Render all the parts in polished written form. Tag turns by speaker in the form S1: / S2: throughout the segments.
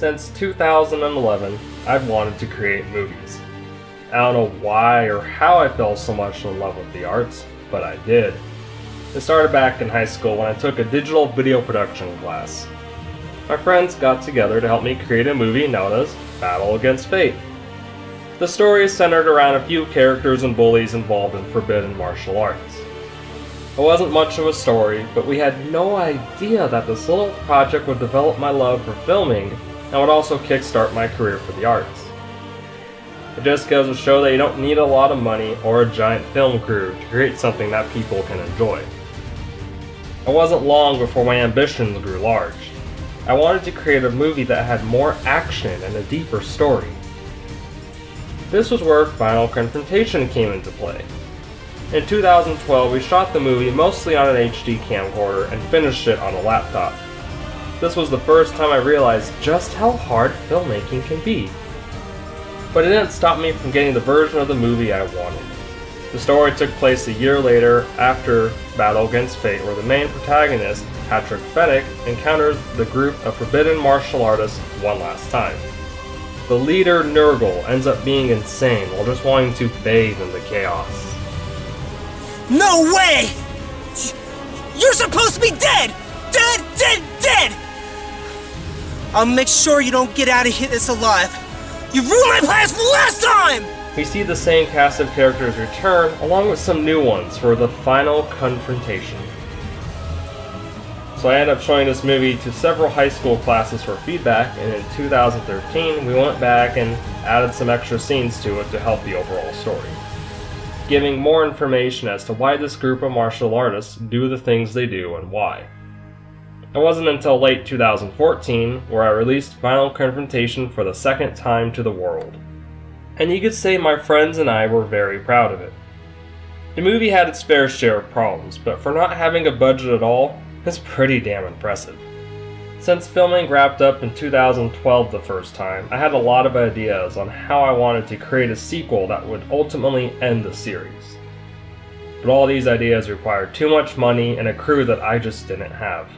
S1: Since 2011, I've wanted to create movies. I don't know why or how I fell so much in love with the arts, but I did. It started back in high school when I took a digital video production class. My friends got together to help me create a movie known as Battle Against Fate. The story is centered around a few characters and bullies involved in forbidden martial arts. It wasn't much of a story, but we had no idea that this little project would develop my love for filming and would also kickstart my career for the arts. It just goes to show that you don't need a lot of money or a giant film crew to create something that people can enjoy. It wasn't long before my ambitions grew large. I wanted to create a movie that had more action and a deeper story. This was where Final Confrontation came into play. In 2012, we shot the movie mostly on an HD camcorder and finished it on a laptop. This was the first time I realized just how hard filmmaking can be. But it didn't stop me from getting the version of the movie I wanted. The story took place a year later after Battle Against Fate, where the main protagonist, Patreck, encounters the group of forbidden martial artists one last time. The leader, Nurgle, ends up being insane while just wanting to bathe in the chaos.
S2: No way! You're supposed to be dead! Dead! I'll make sure you don't get out of here this alive. You ruined my plans for the last time!
S1: We see the same cast of characters return, along with some new ones for the Final Confrontation. So I ended up showing this movie to several high school classes for feedback, and in 2013 we went back and added some extra scenes to it to help the overall story, giving more information as to why this group of martial artists do the things they do and why. It wasn't until late 2014 where I released Final Confrontation for the second time to the world. And you could say my friends and I were very proud of it. The movie had its fair share of problems, but for not having a budget at all, it's pretty damn impressive. Since filming wrapped up in 2012 the first time, I had a lot of ideas on how I wanted to create a sequel that would ultimately end the series. But all these ideas required too much money and a crew that I just didn't have.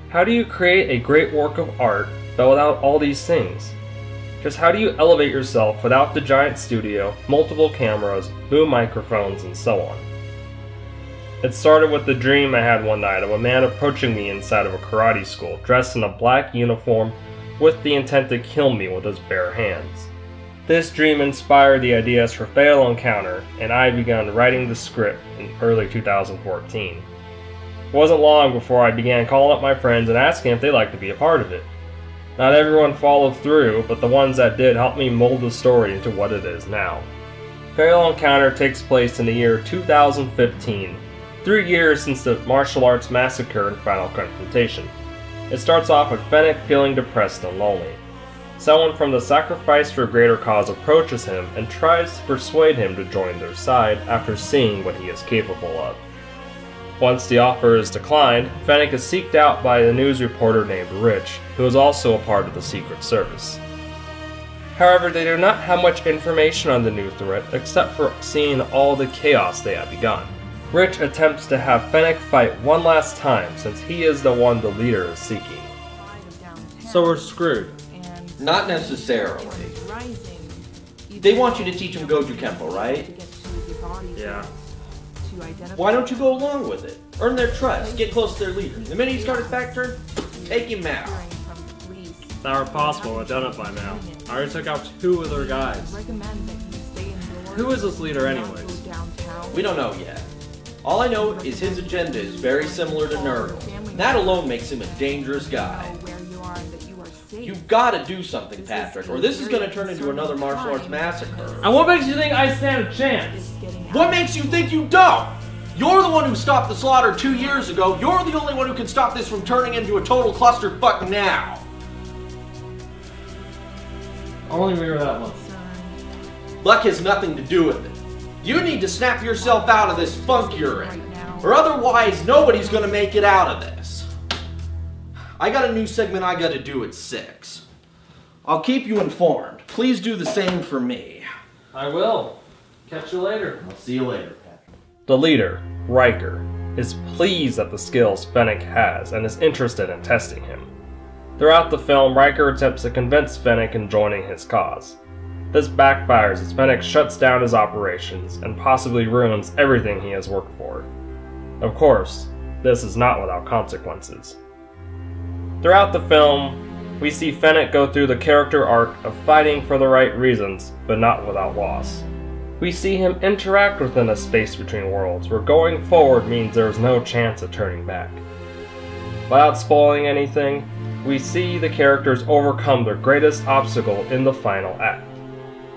S1: How do you create a great work of art, but without all these things? Just how do you elevate yourself without the giant studio, multiple cameras, boom microphones, and so on? It started with the dream I had one night of a man approaching me inside of a karate school, dressed in a black uniform, with the intent to kill me with his bare hands. This dream inspired the ideas for Fatal Encounter, and I began writing the script in early 2014. It wasn't long before I began calling up my friends and asking if they'd like to be a part of it. Not everyone followed through, but the ones that did helped me mold the story into what it is now. Fatal Encounter takes place in the year 2015, 3 years since the martial arts massacre in Final Confrontation. It starts off with Fennec feeling depressed and lonely. Someone from the Sacrifice for a Greater Cause approaches him and tries to persuade him to join their side after seeing what he is capable of. Once the offer is declined, Fennec is seeked out by a news reporter named Rich, who is also a part of the Secret Service. However, they do not have much information on the new threat except for seeing all the chaos they have begun. Rich attempts to have Fennec fight one last time since he is the one the leader is seeking.
S3: So we're screwed.
S4: Not necessarily. They want you to teach them Goju Kempo, right?
S3: Yeah.
S4: Why don't you go along with it? Earn their trust, get close to their leader. The minute you start his back turn, take him out.
S3: If that were possible, I'd done it by now. I already took out 2 of their guys. Who is this leader anyways?
S4: We don't know yet. All I know is his agenda is very similar to Nurgle. That alone makes him a dangerous guy. You've got to do something, Patreck, or this is going to turn into another martial arts massacre.
S3: And what makes you think I stand a chance?
S4: What makes you think you don't? You're the one who stopped the slaughter 2 years ago. You're the only one who can stop this from turning into a total clusterfuck now.
S3: Only we were that lucky.
S4: Luck has nothing to do with it. You need to snap yourself out of this funk you're in, or otherwise nobody's gonna make it out of this. I got a new segment I gotta do at 6. I'll keep you informed. Please do the same for me.
S3: I will. Catch you later.
S4: I'll see you later, Patrick.
S1: The leader, Riker, is pleased at the skills Fennec has and is interested in testing him. Throughout the film, Riker attempts to convince Fennec in joining his cause. This backfires as Fennec shuts down his operations and possibly ruins everything he has worked for. Of course, this is not without consequences. Throughout the film, we see Fennec go through the character arc of fighting for the right reasons, but not without loss. We see him interact within a space between worlds, where going forward means there is no chance of turning back. Without spoiling anything, we see the characters overcome their greatest obstacle in the final act.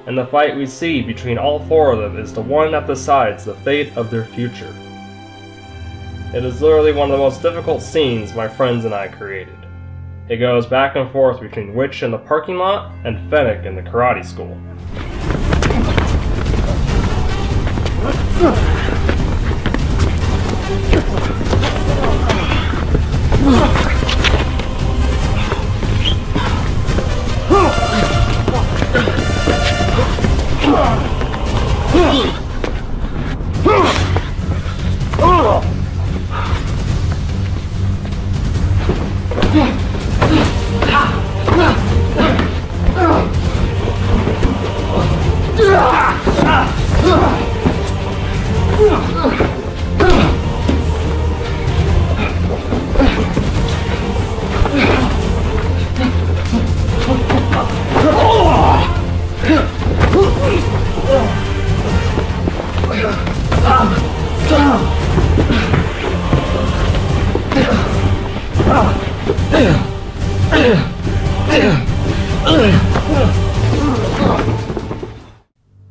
S1: And the fight we see between all four of them is the one that decides the fate of their future. It is literally one of the most difficult scenes my friends and I created. It goes back and forth between Witch in the parking lot and Fennec in the karate school.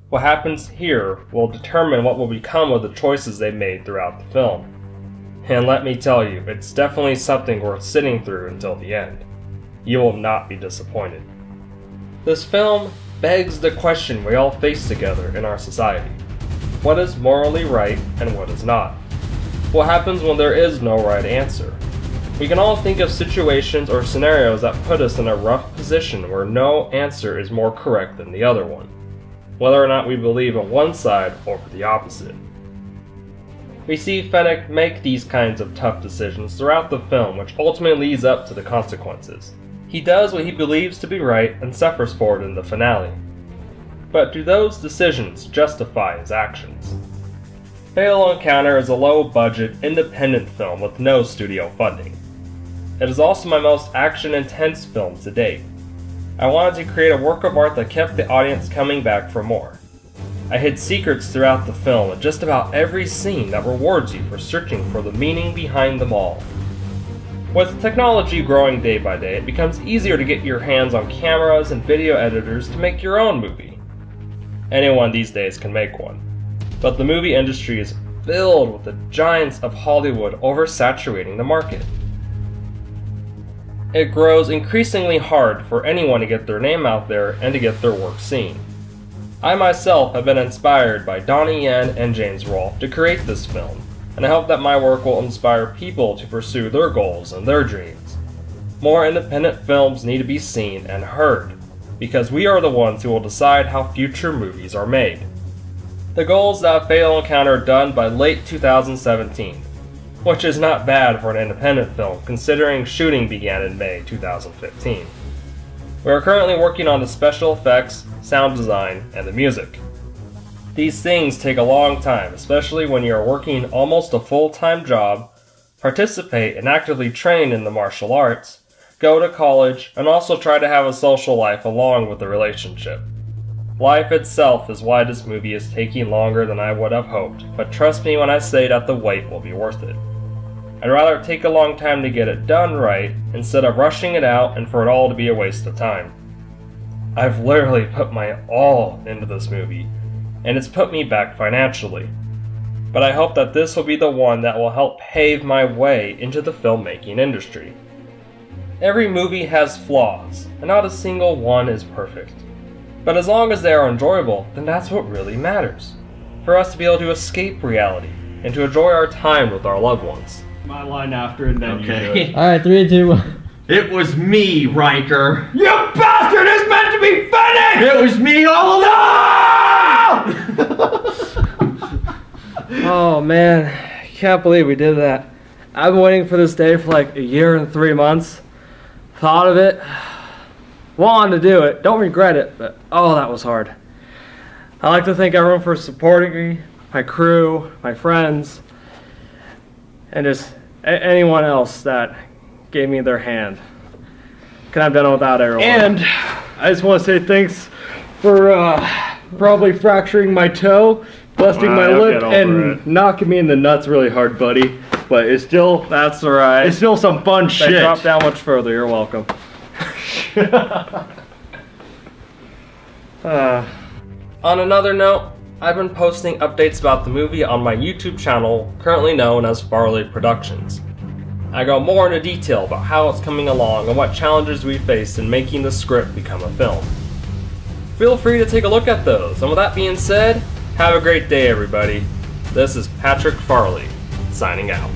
S1: What happens here will determine what will become of the choices they made throughout the film. And let me tell you, it's definitely something worth sitting through until the end. You will not be disappointed. This film begs the question we all face together in our society. What is morally right and what is not? What happens when there is no right answer? We can all think of situations or scenarios that put us in a rough position where no answer is more correct than the other one, whether or not we believe on one side or the opposite. We see Fennec make these kinds of tough decisions throughout the film, which ultimately leads up to the consequences. He does what he believes to be right and suffers for it in the finale. But do those decisions justify his actions? Fatal Encounter is a low-budget, independent film with no studio funding. It is also my most action-intense film to date. I wanted to create a work of art that kept the audience coming back for more. I hid secrets throughout the film in just about every scene that rewards you for searching for the meaning behind them all. With technology growing day by day, it becomes easier to get your hands on cameras and video editors to make your own movie. Anyone these days can make one, but the movie industry is filled with the giants of Hollywood oversaturating the market. It grows increasingly hard for anyone to get their name out there and to get their work seen. I myself have been inspired by Donnie Yen and James Rolfe to create this film, and I hope that my work will inspire people to pursue their goals and their dreams. More independent films need to be seen and heard, because we are the ones who will decide how future movies are made. The goal is to have Fatal Encounter done by late 2017. Which is not bad for an independent film, considering shooting began in May 2015. We are currently working on the special effects, sound design, and the music. These things take a long time, especially when you are working almost a full-time job, participate and actively train in the martial arts, go to college, and also try to have a social life along with the relationship. Life itself is why this movie is taking longer than I would have hoped, but trust me when I say that the wait will be worth it. I'd rather take a long time to get it done right, instead of rushing it out and for it all to be a waste of time. I've literally put my all into this movie, and it's put me back financially. But I hope that this will be the one that will help pave my way into the filmmaking industry. Every movie has flaws, and not a single one is perfect. But as long as they are enjoyable, then that's what really matters. For us to be able to escape reality, and to enjoy our time with our loved ones.
S3: My line after and then you do it.
S5: Alright, 3, 2, 1.
S4: It was me, Riker.
S6: You bastard! It's meant to be funny!
S4: It was me all along!
S1: Oh man, I can't believe we did that. I've been waiting for this day for like a year and 3 months.
S3: thought of it, wanted to do it, don't regret it, but oh, that was hard. I'd like to thank everyone for supporting me, my crew, my friends, and just anyone else that gave me their hand. Couldn't have done it without everyone. And I just want to say thanks for probably fracturing my toe, busting my lip, and knocking me in the nuts really hard, buddy. But it's still, that's alright. It's still some fun shit. Drop down much further. You're welcome.
S1: On another note, I've been posting updates about the movie on my YouTube channel, currently known as Farley Productions. I go more into detail about how it's coming along and what challenges we faced in making the script become a film. Feel free to take a look at those, and with that being said, have a great day everybody. This is Patreck Farley, signing out.